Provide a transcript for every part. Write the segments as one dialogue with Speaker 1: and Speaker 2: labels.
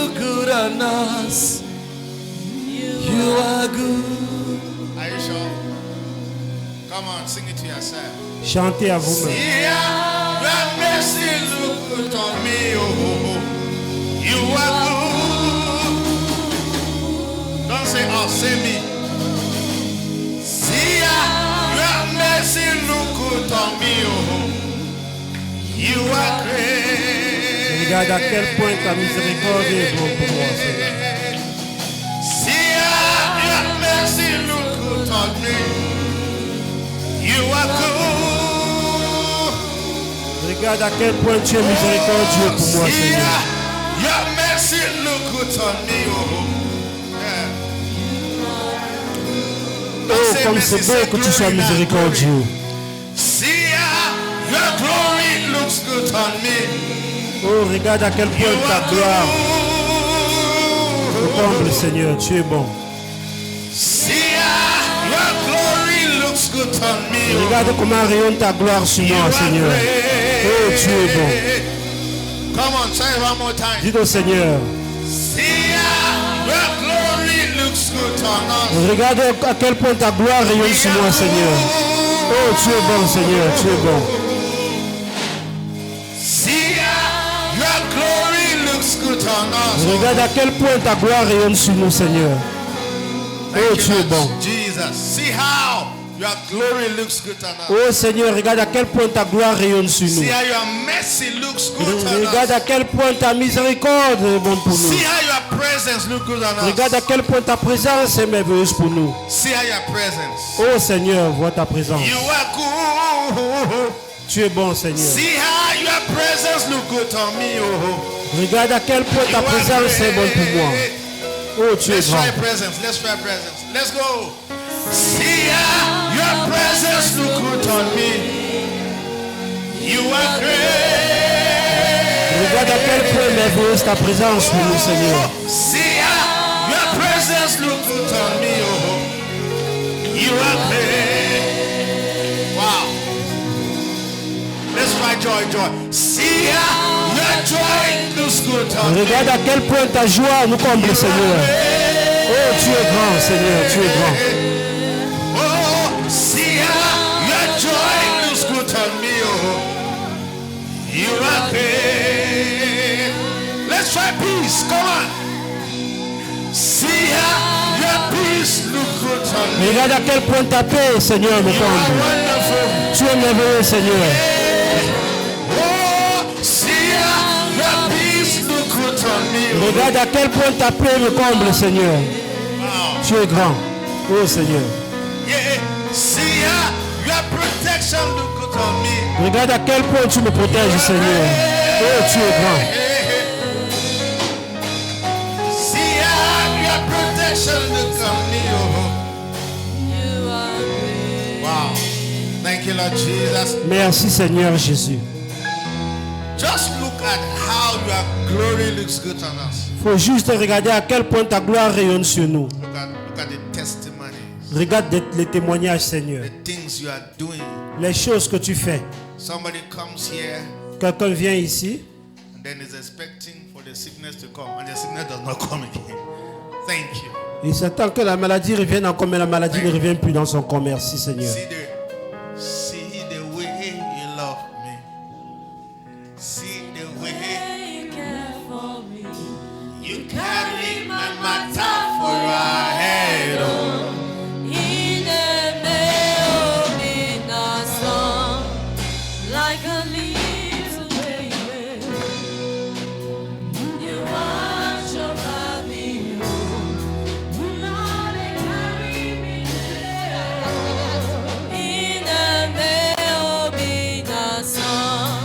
Speaker 1: too good on us. You are good.
Speaker 2: Are you sure? Come on, sing it to yourself.
Speaker 3: Chantez à vous-même.
Speaker 2: Your mercy look good on me. Oh, you are good. Don't say, oh, say me. See your mercy look good on me. Oh, you are great.
Speaker 3: Regarde à quel point ta miséricorde est bonne pour moi, Seigneur.
Speaker 2: See your mercy look good on me. You are good.
Speaker 3: Regarde à quel point tu es miséricordieux pour moi,
Speaker 2: See
Speaker 3: Seigneur.
Speaker 2: your mercy look good on me. Oh, yeah.
Speaker 3: Oh, comme c'est beau que tu sois miséricordieux.
Speaker 2: See your glory looks good on me.
Speaker 3: Oh, regarde à quel point ta gloire me comble, Seigneur. Tu es bon.
Speaker 2: See your glory looks good on me.
Speaker 3: Regarde comment rayonne ta gloire sur moi, Seigneur. Oh, tu es bon.
Speaker 2: Come on, say it one more time.
Speaker 3: Dis au Seigneur.
Speaker 2: See your glory looks good on us.
Speaker 3: Regarde à quel point ta gloire rayonne sur moi, Seigneur. Oh, tu es bon, Seigneur. Tu es bon.
Speaker 2: See your glory looks good on us.
Speaker 3: Regarde à quel point ta gloire rayonne sur nous, Seigneur. Oh, tu es bon.
Speaker 2: Jesus, see how your glory looks good on us.
Speaker 3: Oh, Seigneur, regarde à quel point ta gloire rayonne sur nous.
Speaker 2: See how your mercy looks good on
Speaker 3: Regarde
Speaker 2: us.
Speaker 3: à quel point ta miséricorde est bonne pour nous.
Speaker 2: See how your presence looks good on us.
Speaker 3: Regarde à quel point ta présence est merveilleuse pour nous.
Speaker 2: See how your presence.
Speaker 3: Oh, Seigneur, vois ta présence.
Speaker 2: You are good.
Speaker 3: Tu es bon, Seigneur.
Speaker 2: See how your presence look good on me. Oh,
Speaker 3: Regarde à quel point ta présence est bonne pour moi. Oh, tu es
Speaker 2: let's
Speaker 3: grand.
Speaker 2: try presence. Let's try presence. Let's go. See how your presence look good on me. You are great.
Speaker 3: Regarde à quel point merveilleuse ta présence pour nous, Seigneur.
Speaker 2: See how your presence look good on me. Oh, you are great. Wow. Let's try joy, joy. See how your joy looks good on me.
Speaker 3: Regarde à quel point ta joie nous comble, Seigneur. Oh, tu es grand, Seigneur, tu es grand.
Speaker 2: Oh, see how your joy looks good on me. Oh, you are great. Let's try peace. Come on. See how your peace looks good on me.
Speaker 3: Regarde à quel point ta paix, Seigneur, me
Speaker 2: You are
Speaker 3: comble.
Speaker 2: wonderful.
Speaker 3: Tu es merveilleux, Seigneur.
Speaker 2: Oh, see how your peace looks good on me. Oh,
Speaker 3: Regarde à quel point ta paix me comble, Seigneur.
Speaker 2: wow.
Speaker 3: Tu es grand. Oh, Seigneur.
Speaker 2: Yeah. See how your protection looks good on me.
Speaker 3: Regarde à quel point tu me protèges, Seigneur. Oh, tu es grand.
Speaker 2: See how your protection looks on me. Oh. Wow. Thank you, Lord Jesus.
Speaker 3: Merci, Seigneur Jésus.
Speaker 2: Just look at how your glory looks good on us.
Speaker 3: Faut juste regarder à quel point ta gloire rayonne sur nous.
Speaker 2: Look at the testimonies,
Speaker 3: Regarde les témoignages, Seigneur.
Speaker 2: the things you are doing.
Speaker 3: Les choses que tu fais.
Speaker 2: Somebody comes here
Speaker 3: Quelqu'un vient ici
Speaker 2: and then is expecting for the sickness to come, and the sickness does not come again. Thank you.
Speaker 3: il s'attend que la maladie revienne encore, mais la maladie ne revient plus dans son corps. Merci, Seigneur.
Speaker 2: See the way you love me. See the way you carry my matter for your head. Oh.
Speaker 1: Like a little baby, you watch over me. Now they carry me in the baby song.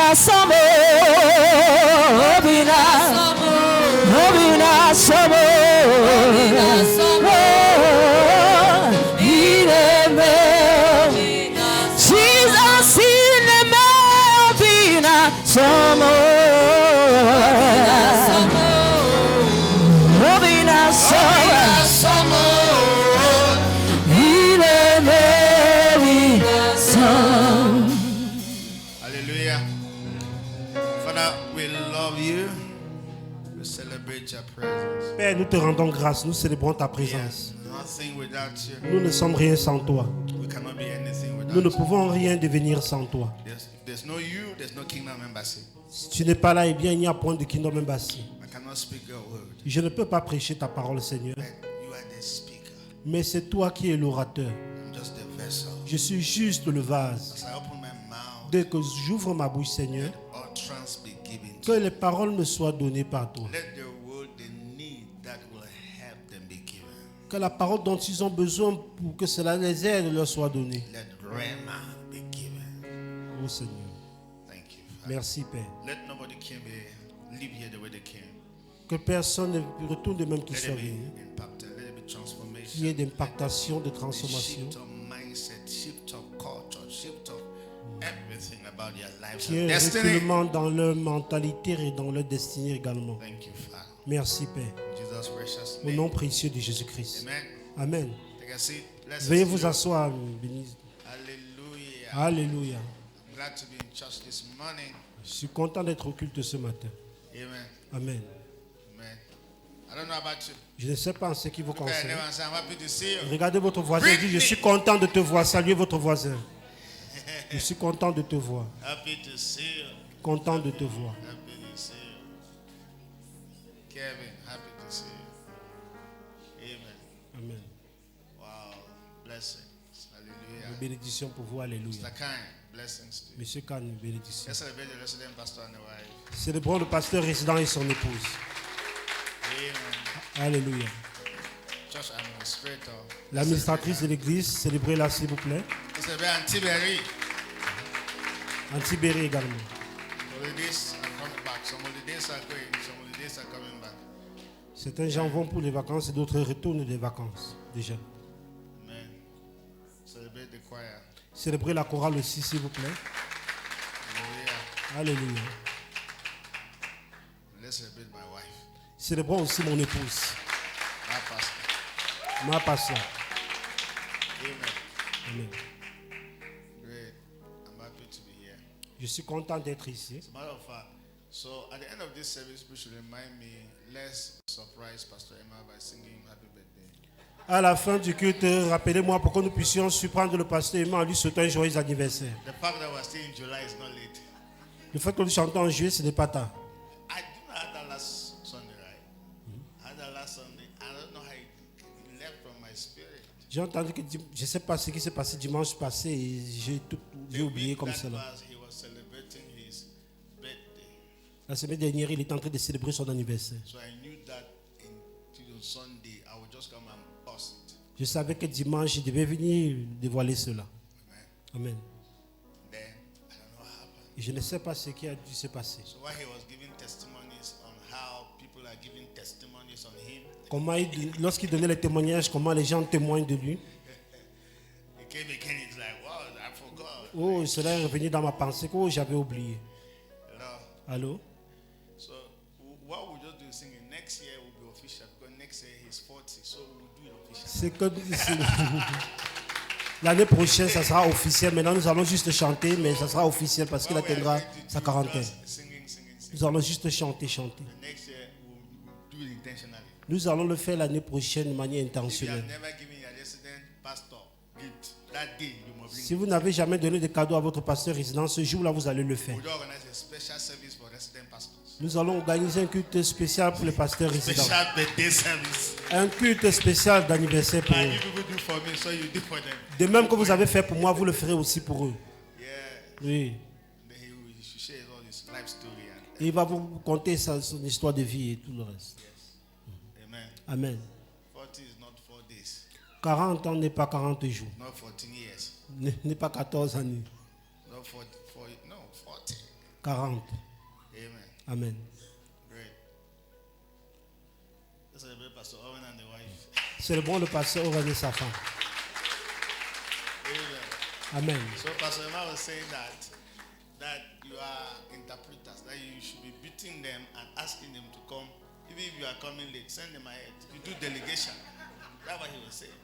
Speaker 1: Obina Samo, Obina Samo, Obina Samo, Jesus in the Obina Samo, Obina Samo,
Speaker 2: Hallelujah. Father, we love you. We celebrate your presence.
Speaker 3: Père, nous te rendons grâce, nous célébrons ta présence.
Speaker 2: Nothing without you.
Speaker 3: Nous ne sommes rien sans toi.
Speaker 2: We cannot be anything without
Speaker 3: Nous ne
Speaker 2: you.
Speaker 3: pouvons rien devenir sans toi.
Speaker 2: There's no you, there's no kingdom embassy.
Speaker 3: Si tu n'es pas là, eh bien, il n'y a point de Kingdom Embassy.
Speaker 2: I cannot speak your word.
Speaker 3: Je ne peux pas prêcher ta parole, Seigneur.
Speaker 2: But you are the speaker.
Speaker 3: Mais c'est toi qui es l'orateur.
Speaker 2: I'm just the vessel.
Speaker 3: Je suis juste le vase.
Speaker 2: As I open my mouth,
Speaker 3: Dès que j'ouvre ma bouche, Seigneur,
Speaker 2: utterance be given
Speaker 3: que
Speaker 2: to
Speaker 3: les paroles me soient données par toi.
Speaker 2: Let the word, the need that will help them be given.
Speaker 3: Que la parole dont ils ont besoin pour que cela les aide leur soit donnée.
Speaker 2: Let rhema be given.
Speaker 3: Oh Seigneur.
Speaker 2: Thank you, Father.
Speaker 3: Merci Père.
Speaker 2: Let nobody leave here the way they came.
Speaker 3: Que personne ne retourne de même qu'il
Speaker 2: Let
Speaker 3: soit
Speaker 2: it
Speaker 3: venu.
Speaker 2: be impacted. Let it be transformation.
Speaker 3: Qu'il y ait d'impactation, de
Speaker 2: The
Speaker 3: transformation.
Speaker 2: shift of mindset, shift of culture, shift of everything about their lives
Speaker 3: Qu'il y ait
Speaker 2: and
Speaker 3: un
Speaker 2: destiny.
Speaker 3: reculement dans leur mentalité et dans leur destinée également.
Speaker 2: Thank you, Father.
Speaker 3: Merci Père.
Speaker 2: In Jesus' precious
Speaker 3: Au
Speaker 2: name.
Speaker 3: nom précieux de Jésus-Christ.
Speaker 2: Amen.
Speaker 3: Amen.
Speaker 2: Take a seat. Let's
Speaker 3: Veuillez
Speaker 2: listen
Speaker 3: vous
Speaker 2: to you.
Speaker 3: asseoir. béni.
Speaker 2: Hallelujah.
Speaker 3: Alléluia.
Speaker 2: I'm glad to be in church this morning.
Speaker 3: Je suis content d'être au culte ce matin.
Speaker 2: Amen.
Speaker 3: Amen.
Speaker 2: Amen. I don't know about you.
Speaker 3: Je ne sais pas en ce qui vous
Speaker 2: Look at your
Speaker 3: concerne.
Speaker 2: neighbor and say, I'm happy to see you.
Speaker 3: Regardez votre voisin et dites, je suis content de te voir. Saluez votre voisin. Je suis content de te voir.
Speaker 2: Happy to see you.
Speaker 3: Content de te voir.
Speaker 2: Happy to see you. Kevin, happy to see you. Amen.
Speaker 3: Amen.
Speaker 2: Wow. Blessings. Hallelujah.
Speaker 3: Bénédiction pour vous. Alléluia.
Speaker 2: Mr. Kine, blessings to you.
Speaker 3: Monsieur Khan, bénédiction.
Speaker 2: Let's celebrate the resident pastor and the wife.
Speaker 3: Célébrons le pasteur résident et son épouse.
Speaker 2: Amen.
Speaker 3: Alléluia.
Speaker 2: Church administrator.
Speaker 3: L'administratrice de l'église, célébrez-la s'il vous plaît.
Speaker 2: Let's celebrate Auntie Berry.
Speaker 3: Antibéry également.
Speaker 2: Holidays are coming back. Some holidays are going. Some holidays are coming back.
Speaker 3: Certains gens vont pour les vacances et d'autres retournent des vacances déjà.
Speaker 2: Amen. Celebrate the choir.
Speaker 3: Célébrez la chorale aussi s'il vous plaît.
Speaker 2: Hallelujah.
Speaker 3: Alléluia.
Speaker 2: Let's celebrate my wife,
Speaker 3: Célébrons aussi mon épouse,
Speaker 2: my pastor.
Speaker 3: ma pasteur.
Speaker 2: Amen.
Speaker 3: Amen.
Speaker 2: Great. I'm happy to be here.
Speaker 3: Je suis content d'être ici.
Speaker 2: As a matter of fact, so at the end of this service, we should remind me, let's surprise Pastor Emma by singing Happy Birthday.
Speaker 3: À la fin du culte, rappelez-moi pour que nous puissions surprendre le pasteur Emma en lui souhaitant un joyeux anniversaire.
Speaker 2: The fact that we're still in July is not late.
Speaker 3: Le fait que nous chantons en juillet, ce n'est pas tard.
Speaker 2: I didn't have that last Sunday, right? I had that last Sunday. I don't know how it left from my spirit.
Speaker 3: J'ai entendu que je ne sais pas ce qui s'est passé dimanche passé et j'ai oublié comme
Speaker 2: That
Speaker 3: cela.
Speaker 2: was, he was celebrating his birthday.
Speaker 3: La semaine dernière, il était en train de célébrer son anniversaire.
Speaker 2: So I knew that until Sunday, I would just come and bust.
Speaker 3: Je savais que dimanche, il devait venir dévoiler cela.
Speaker 2: Amen.
Speaker 3: Amen.
Speaker 2: Then, I don't know what happened.
Speaker 3: Et je ne sais pas ce qui a dû se passer.
Speaker 2: So while he was giving testimonies on how people are giving testimonies on him,
Speaker 3: Lorsqu'il donnait les témoignages, comment les gens témoignent de lui.
Speaker 2: he came again. He's like, wow, I forgot.
Speaker 3: Oh, cela est revenu dans ma pensée. Oh, j'avais oublié.
Speaker 2: Hello.
Speaker 3: Allô?
Speaker 2: So what we'll just do is singing. Next year will be official because next year he's 40. So we'll do it official.
Speaker 3: C'est que l'année prochaine, ça sera officiel. Maintenant, nous allons juste chanter, mais ça sera officiel parce qu'il atteindra sa quarantaine.
Speaker 2: Singing.
Speaker 3: Nous allons juste chanter.
Speaker 2: Next year we'll do it intentionally.
Speaker 3: Nous allons le faire l'année prochaine de manière
Speaker 2: If you
Speaker 3: intentionnelle.
Speaker 2: have never given your resident pastor gift, that day you must bring
Speaker 3: Si
Speaker 2: it.
Speaker 3: vous n'avez jamais donné de cadeau à votre pasteur résident, ce jour-là, vous allez le faire.
Speaker 2: We'll organize a special service for resident pastors.
Speaker 3: Nous allons organiser un culte spécial pour les pasteurs résidents.
Speaker 2: Special birthday service.
Speaker 3: Un culte spécial d'anniversaire pour
Speaker 2: Like
Speaker 3: eux.
Speaker 2: you people do for me, so you do for them.
Speaker 3: De même que vous avez fait pour moi, vous le ferez aussi pour eux.
Speaker 2: Yeah.
Speaker 3: Oui.
Speaker 2: Then he should share all his life story and
Speaker 3: Et il va vous conter son histoire de vie et tout le reste.
Speaker 2: amen.
Speaker 3: Amen.
Speaker 2: 40 is not 4 days,
Speaker 3: 40 ans n'est pas 40 jours.
Speaker 2: not 14 years,
Speaker 3: N'est pas 14 années.
Speaker 2: not 40, no 40.
Speaker 3: 40.
Speaker 2: Amen.
Speaker 3: Amen.
Speaker 2: Great. Let's celebrate Pastor Owen and the wife.
Speaker 3: Célébrons le pasteur Owen et sa femme.
Speaker 2: Amen.
Speaker 3: Amen.
Speaker 2: So Pastor Emma was saying that you are interpreters, that you should be beating them and asking them to come. Even if you are coming late, send them ahead. You do delegation. That's what he was saying.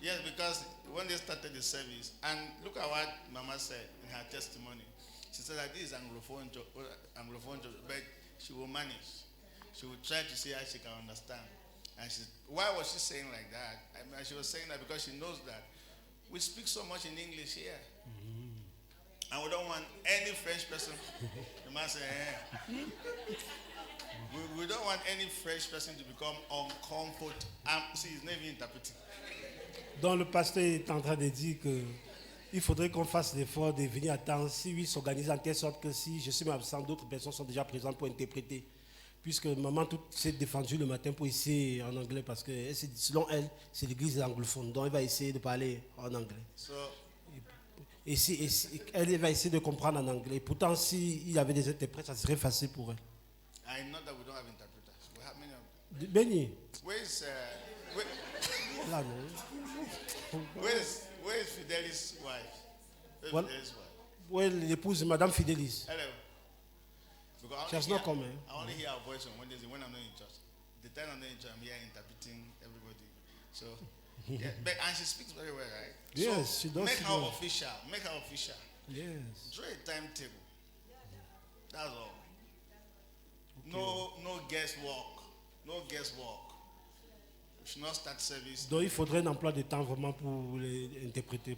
Speaker 2: Yes, because when they started the service, and look at what Mama said in her testimony. She said that this is Anglophone job, but she will manage. She will try to see how she can understand. And why was she saying like that? I mean, she was saying that because she knows that we speak so much in English here. And we don't want any French person. The man said, we don't want any French person to become uncomfortable. See, he's not even interpreting.
Speaker 3: Donc le pasteur est en train de dire que il faudrait qu'on fasse l'effort de venir à temps, si oui, s'organiser en telle sorte que si je suis absent, d'autres personnes sont déjà présentes pour interpréter. Puisque maman tout s'est défendue le matin pour essayer en anglais parce que selon elle, c'est l'église anglophone. Donc elle va essayer de parler en anglais. Et elle va essayer de comprendre en anglais. Et pourtant, s'il y avait des interprètes, ça serait facile pour elle.
Speaker 2: I know that we don't have interpreters. We have many of them.
Speaker 3: Béni. Là, non.
Speaker 2: Where is Fidelis' wife?
Speaker 3: Well,
Speaker 2: Fidelis' wife?
Speaker 3: Oui, l'épouse de Madame Fidélis.
Speaker 2: Hello. Because
Speaker 3: She has not come.
Speaker 2: I only hear her voice on Wednesday when I'm not in church. The time I'm not in church, I'm here interpreting everybody. So, yeah, and she speaks very well, right?
Speaker 3: Yes,
Speaker 2: so
Speaker 3: she does.
Speaker 2: Make her official. Make her official.
Speaker 3: Yes.
Speaker 2: Draw a timetable. That's all. Okay. No guesswork. No guesswork. We should not start service.
Speaker 3: Donc il faudrait un emploi de temps vraiment pour les interpréter.